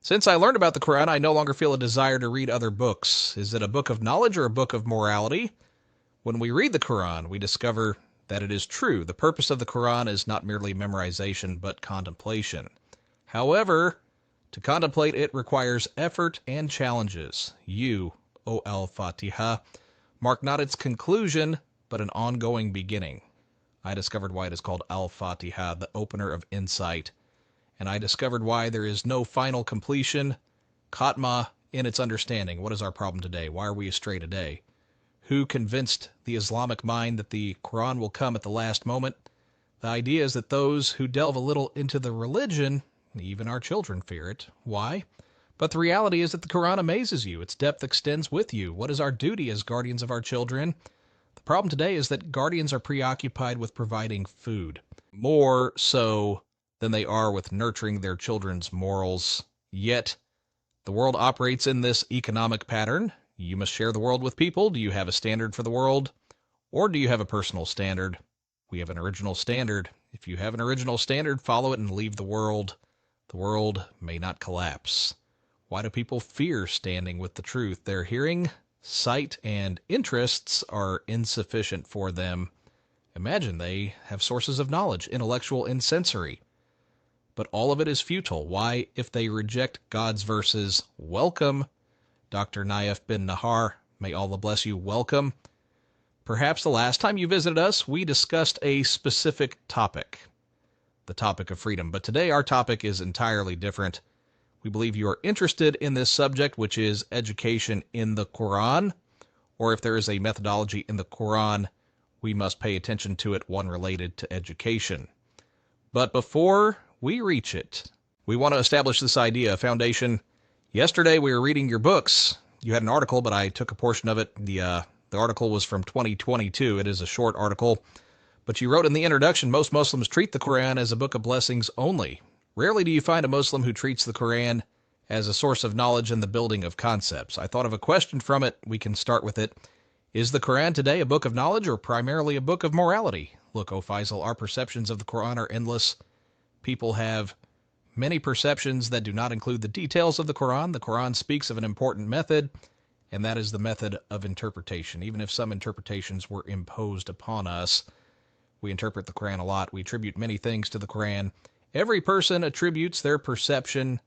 Since I learned about the Quran, I no longer feel a desire to read other books. Is it a book of knowledge or a book of morality? When we read the Quran, we discover that it is true. The purpose of the Quran is not merely memorization, but contemplation. However, to contemplate it requires effort and challenges. You, O Al-Fatiha, mark not its conclusion, but an ongoing beginning. I discovered why it is called Al-Fatiha, the opener of insight. And I discovered why there is no final completion, Khatma, in its understanding. What is our problem today? Why are we astray today? Who convinced the Islamic mind that the Quran will come at the last moment? The idea is that those who delve a little into the religion, even our children, fear it. Why? But the reality is that the Quran amazes you. Its depth extends with you. What is our duty as guardians of our children? The problem today is that guardians are preoccupied with providing food, more so than they are with nurturing their children's morals. Yet, the world operates in this economic pattern. You must share the world with people. Do you have a standard for the world? Or do you have a personal standard? We have an original standard. If you have an original standard, follow it and leave the world. The world may not collapse. Why do people fear standing with the truth? Their hearing, sight, and interests are insufficient for them. Imagine they have sources of knowledge, intellectual and sensory. But all of it is futile. Why, if they reject God's verses, welcome, Dr. Naif bin Nahar, may Allah bless you, welcome. Perhaps the last time you visited us, we discussed a specific topic, the topic of freedom. But today our topic is entirely different. We believe you are interested in this subject, which is education in the Quran, or if there is a methodology in the Quran, we must pay attention to it, one related to education. But before we reach it, we want to establish this idea, a foundation. Yesterday we were reading your books. You had an article, but I took a portion of it. The article was from 2022. It is a short article. But you wrote in the introduction, most Muslims treat the Quran as a book of blessings only. Rarely do you find a Muslim who treats the Quran as a source of knowledge and the building of concepts. I thought of a question from it. We can start with it. Is the Quran today a book of knowledge or primarily a book of morality? Look, O Faisal, our perceptions of the Quran are endless. People have many perceptions that do not include the details of the Quran. The Quran speaks of an important method, and that is the method of interpretation. Even if some interpretations were imposed upon us, we interpret the Quran a lot. We attribute many things to the Quran. Every person attributes their perception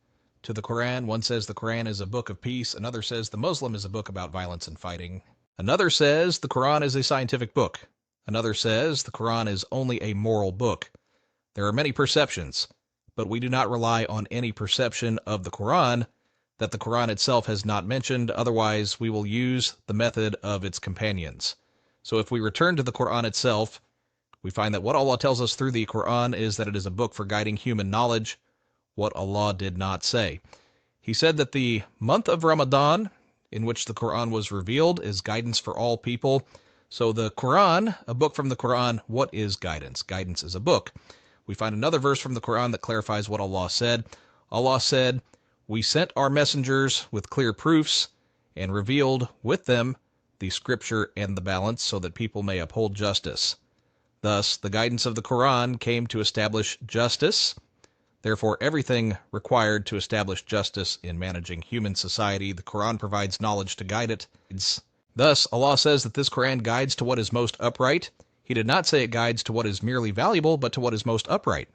to the Quran. One says the Quran is a book of peace. Another says the Muslim is a book about violence and fighting. Another says the Quran is a scientific book. Another says the Quran is only a moral book. There are many perceptions, but we do not rely on any perception of the Quran that the Quran itself has not mentioned. Otherwise, we will use the method of its companions. So if we return to the Quran itself, we find that what Allah tells us through the Quran is that it is a book for guiding human knowledge, what Allah did not say. He said that the month of Ramadan, in which the Quran was revealed, is guidance for all people. So the Quran, a book from the Quran, what is guidance? Guidance is a book. We find another verse from the Quran that clarifies what Allah said. Allah said, "We sent our messengers with clear proofs and revealed with them the scripture and the balance so that people may uphold justice." Thus, the guidance of the Quran came to establish justice. Therefore, everything required to establish justice in managing human society, the Quran provides knowledge to guide it. Thus, Allah says that this Quran guides to what is most upright. He did not say it guides to what is merely valuable, but to what is most upright.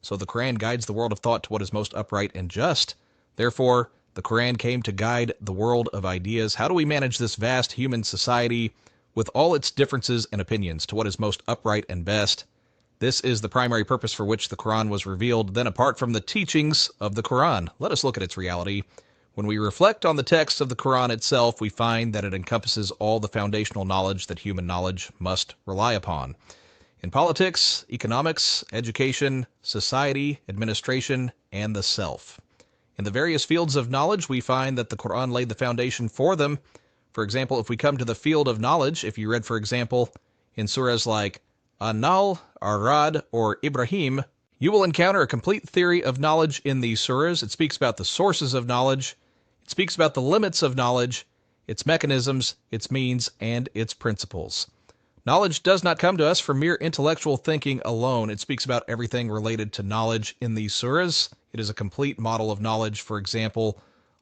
So the Quran guides the world of thought to what is most upright and just. Therefore, the Quran came to guide the world of ideas. How do we manage this vast human society with all its differences and opinions to what is most upright and best? This is the primary purpose for which the Quran was revealed. Then, apart from the teachings of the Quran, let us look at its reality. When we reflect on the text of the Quran itself, we find that it encompasses all the foundational knowledge that human knowledge must rely upon. In politics, economics, education, society, administration, and the self. In the various fields of knowledge, we find that the Quran laid the foundation for them. For example, if we come to the field of knowledge, if you read, for example, in surahs like An-Nahl, Ar-Ra'd, or Ibrahim, you will encounter a complete theory of knowledge in these surahs. It speaks about the sources of knowledge. It speaks about the limits of knowledge, its mechanisms, its means, and its principles. Knowledge does not come to us from mere intellectual thinking alone. It speaks about everything related to knowledge in these surahs. It is a complete model of knowledge. For example,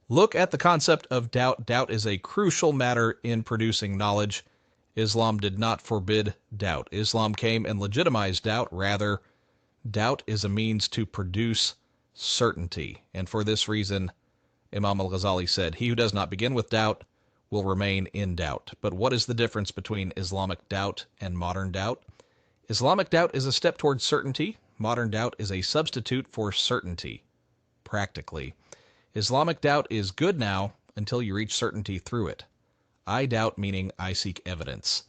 look at the concept of doubt. Doubt is a crucial matter in producing knowledge. Islam did not forbid doubt. Islam came and legitimized doubt. Rather, doubt is a means to produce certainty. And for this reason, Imam al-Ghazali said, "He who does not begin with doubt will remain in doubt." But what is the difference between Islamic doubt and modern doubt? Islamic doubt is a step towards certainty. Modern doubt is a substitute for certainty, practically. Islamic doubt is good now until you reach certainty through it. I doubt meaning I seek evidence.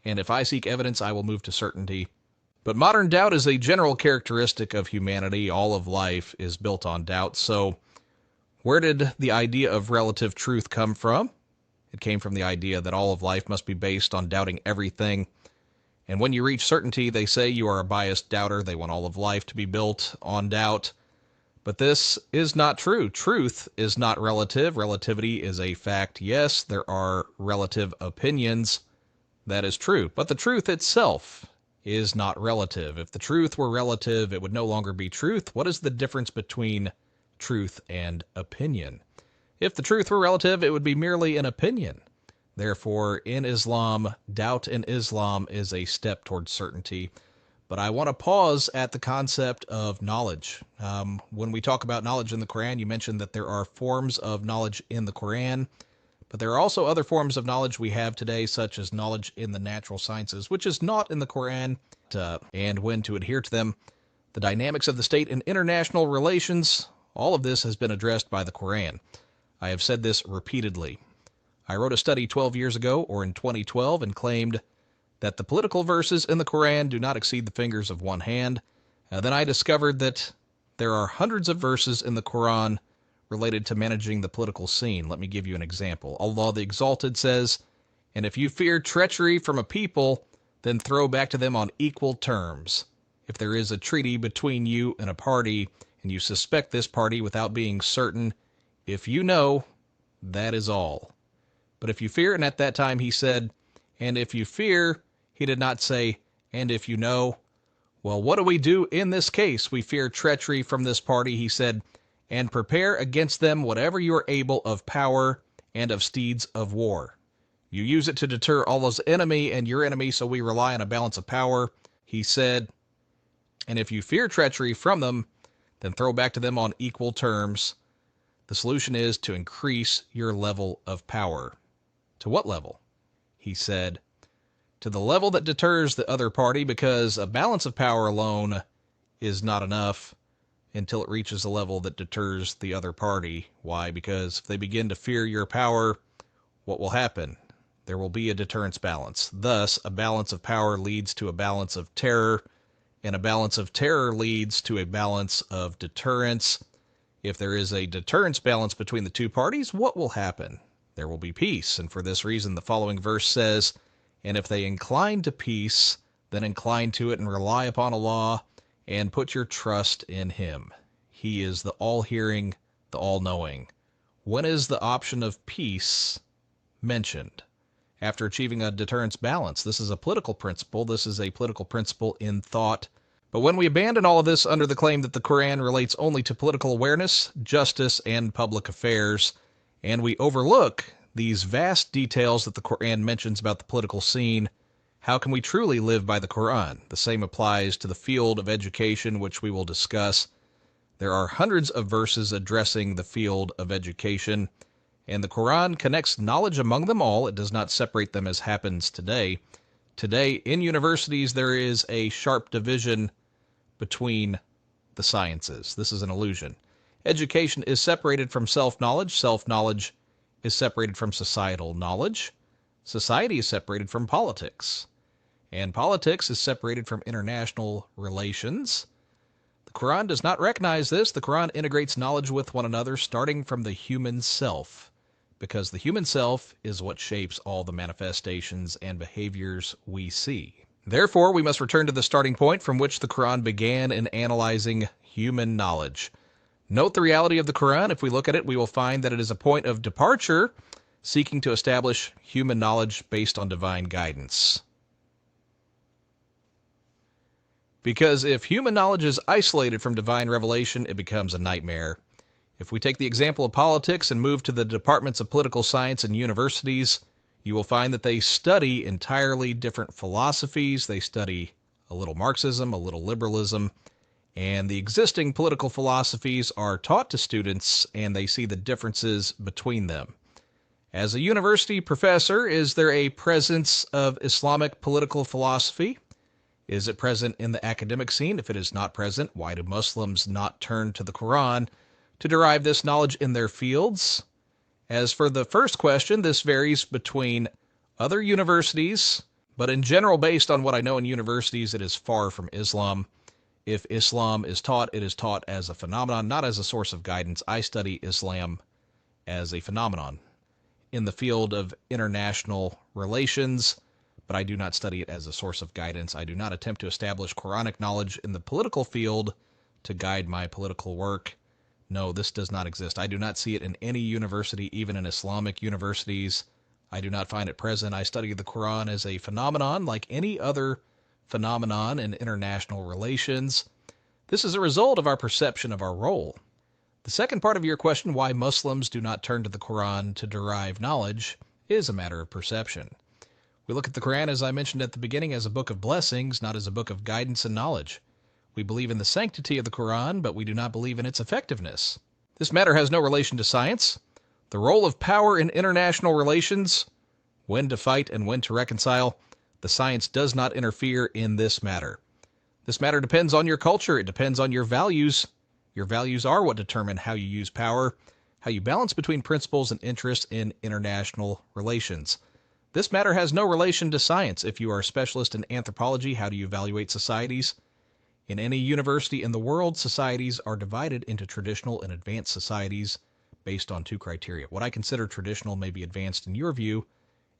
And if I seek evidence, I will move to certainty. But modern doubt is a general characteristic of humanity. All of life is built on doubt. So where did the idea of relative truth come from? It came from the idea that all of life must be based on doubting everything. And when you reach certainty, they say you are a biased doubter. They want all of life to be built on doubt. But this is not true. Truth is not relative. Relativity is a fact. Yes, there are relative opinions. That is true. But the truth itself is not relative. If the truth were relative, it would no longer be truth. What is the difference between truth and opinion? If the truth were relative, it would be merely an opinion. Therefore, in Islam, doubt in Islam is a step towards certainty. But I want to pause at the concept of knowledge. When we talk about knowledge in the Quran, you mentioned that there are forms of knowledge in the Quran, but there are also other forms of knowledge we have today, such as knowledge in the natural sciences, which is not in the Quran, and when to adhere to them. The dynamics of the state and international relations, all of this has been addressed by the Quran. I have said this repeatedly. I wrote a study 12 years ago, or in 2012, and claimed that the political verses in the Quran do not exceed the fingers of one hand. Then I discovered that there are hundreds of verses in the Quran related to managing the political scene. Let me give you an example. Allah the Exalted says, "And if you fear treachery from a people, then throw back to them on equal terms. If there is a treaty between you and a party, and you suspect this party without being certain, if you know, that is all. But if you fear," and at that time he said, "and if you fear," he did not say, "and if you know." Well, what do we do in this case? We fear treachery from this party, he said, "and prepare against them whatever you are able of power and of steeds of war." You use it to deter Allah's enemy and your enemy, so we rely on a balance of power. He said, "And if you fear treachery from them, then throw back to them on equal terms." The solution is to increase your level of power. To what level? He said, to the level that deters the other party, because a balance of power alone is not enough until it reaches a level that deters the other party. Why? Because if they begin to fear your power, what will happen? There will be a deterrence balance. Thus, a balance of power leads to a balance of terror, and a balance of terror leads to a balance of deterrence. If there is a deterrence balance between the two parties, what will happen? There will be peace. And for this reason, the following verse says, "And if they incline to peace, then incline to it and rely upon Allah and put your trust in Him. He is the all-hearing, the all-knowing." When is the option of peace mentioned? After achieving a deterrence balance. This is a political principle. This is a political principle in thought. But when we abandon all of this under the claim that the Quran relates only to political awareness, justice, and public affairs, and we overlook these vast details that the Quran mentions about the political scene, how can we truly live by the Quran? The same applies to the field of education, which we will discuss. There are hundreds of verses addressing the field of education, and the Quran connects knowledge among them all. It does not separate them as happens today. Today, in universities, there is a sharp division between the sciences. This is an illusion. Education is separated from self-knowledge. Self-knowledge is separated from societal knowledge. Society is separated from politics. And politics is separated from international relations. The Quran does not recognize this. The Quran integrates knowledge with one another, starting from the human self, because the human self is what shapes all the manifestations and behaviors we see. Therefore, we must return to the starting point from which the Quran began in analyzing human knowledge. Note the reality of the Quran. If we look at it, we will find that it is a point of departure, seeking to establish human knowledge based on divine guidance. Because if human knowledge is isolated from divine revelation, it becomes a nightmare. If we take the example of politics and move to the departments of political science in universities, you will find that they study entirely different philosophies. They study a little Marxism, a little liberalism, and the existing political philosophies are taught to students, and they see the differences between them. As a university professor, is there a presence of Islamic political philosophy? Is it present in the academic scene? If it is not present, why do Muslims not turn to the Quran to derive this knowledge in their fields? As for the first question, this varies between other universities, but in general, based on what I know in universities, it is far from Islam. If Islam is taught, it is taught as a phenomenon, not as a source of guidance. I study Islam as a phenomenon in the field of international relations, but I do not study it as a source of guidance. I do not attempt to establish Quranic knowledge in the political field to guide my political work. No, this does not exist. I do not see it in any university, even in Islamic universities. I do not find it present. I study the Quran as a phenomenon like any other phenomenon in international relations. This is a result of our perception of our role. The second part of your question, why Muslims do not turn to the Quran to derive knowledge, is a matter of perception. We look at the Quran, as I mentioned at the beginning, as a book of blessings, not as a book of guidance and knowledge. We believe in the sanctity of the Quran, but we do not believe in its effectiveness. This matter has no relation to science. The role of power in international relations, when to fight and when to reconcile, the science does not interfere in this matter. This matter depends on your culture. It depends on your values. Your values are what determine how you use power, how you balance between principles and interests in international relations. This matter has no relation to science. If you are a specialist in anthropology, how do you evaluate societies? In any university in the world, societies are divided into traditional and advanced societies based on two criteria. What I consider traditional may be advanced in your view,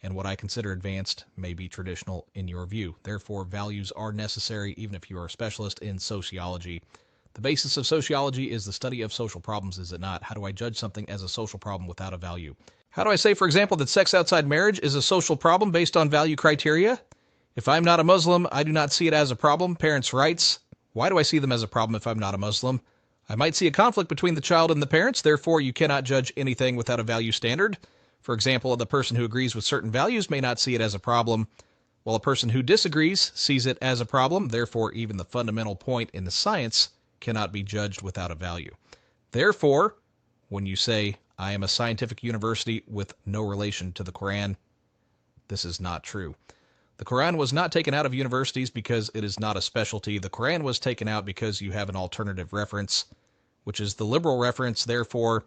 and what I consider advanced may be traditional in your view. Therefore, values are necessary even if you are a specialist in sociology. The basis of sociology is the study of social problems, is it not? How do I judge something as a social problem without a value? How do I say, for example, that sex outside marriage is a social problem based on value criteria? If I'm not a Muslim, I do not see it as a problem. Parents' rights, why do I see them as a problem if I'm not a Muslim? I might see a conflict between the child and the parents, therefore you cannot judge anything without a value standard. For example, the person who agrees with certain values may not see it as a problem, while a person who disagrees sees it as a problem. Therefore, even the fundamental point in the science cannot be judged without a value. Therefore, when you say, I am a scientific university with no relation to the Quran, this is not true. The Quran was not taken out of universities because it is not a specialty. The Quran was taken out because you have an alternative reference, which is the liberal reference. Therefore,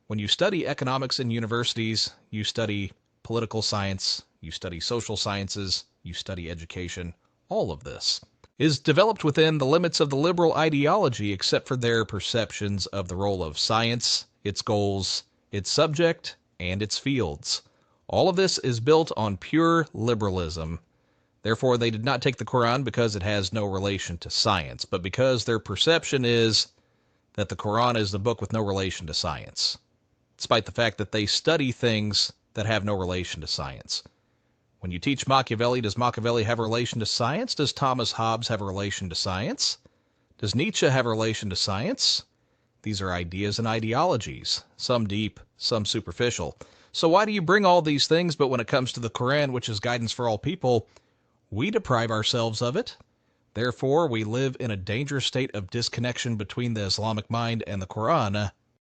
when you study economics in universities, you study political science, you study social sciences, you study education. All of this is developed within the limits of the liberal ideology, except for their perceptions of the role of science, its goals, its subject, and its fields. All of this is built on pure liberalism. Therefore, they did not take the Quran because it has no relation to science, but because their perception is that the Quran is the book with no relation to science, despite the fact that they study things that have no relation to science. When you teach Machiavelli, does Machiavelli have a relation to science? Does Thomas Hobbes have a relation to science? Does Nietzsche have a relation to science? These are ideas and ideologies, some deep, some superficial. So why do you bring all these things, but when it comes to the Quran, which is guidance for all people, we deprive ourselves of it? Therefore, we live in a dangerous state of disconnection between the Islamic mind and the Quran,